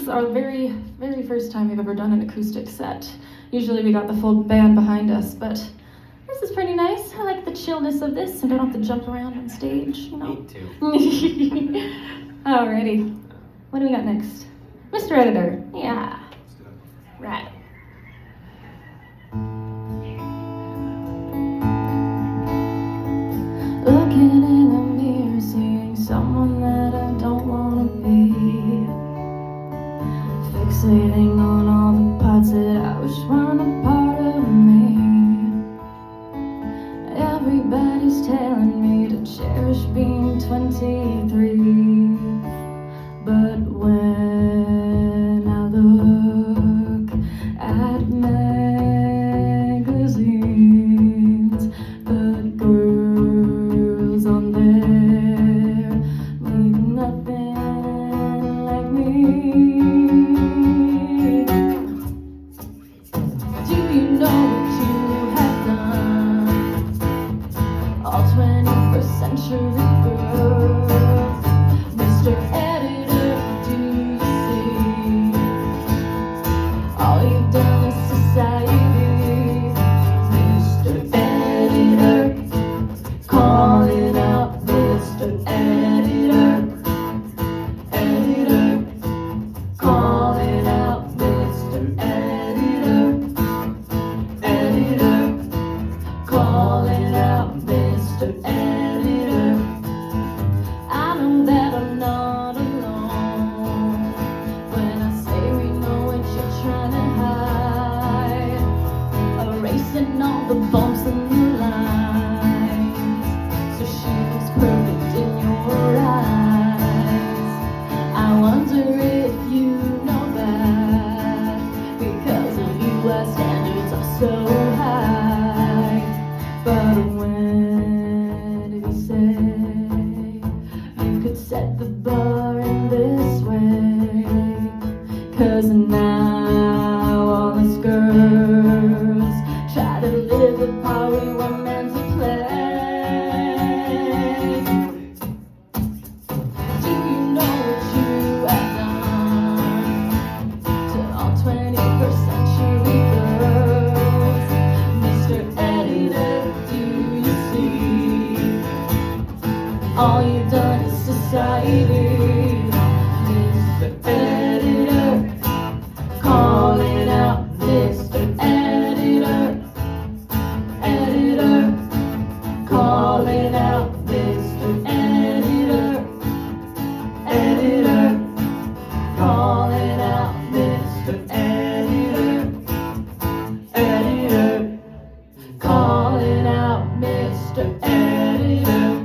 is our very, very first time we've ever done an acoustic set. Usually we got the full band behind us, but this is pretty nice. I like the chillness of this. I don't have to jump around on stage, you know. Me too. Alrighty. What do we got next? Mr. Editor. Yeah. Right. Looking in the mirror, seeing someone that I don't wanna be. Fixating on all the parts that I wish weren't a part of me. Everybody's telling me to cherish being 23, but when I look at magazines, the girls on there look nothing like me. Do you know what you have done? All 21st century girls, Mr. Editor, do you see? All you've done is society. Mr. Editor, calling out Mr. Editor. Editor, calling out Mr. Editor. Editor, calling out Mr. Editor. I know that I'm not alone when I say we know what you're trying to hide, erasing all the bumps in the lines, so she looks perfect in your eyes. I wonder if you know that because of you our standards are so high. But when did we say you could set the bar in this way? 'Cause now all us girls try to live the part we were meant to play. Do you know what you have done to all 21st century girls? Mr. Editor, do you see? All you've done is society. Mr. Editor, calling out Mr. Editor. Editor, calling out Mr. Editor. Editor, calling out Mr. Editor. Editor, calling out Mr. Editor.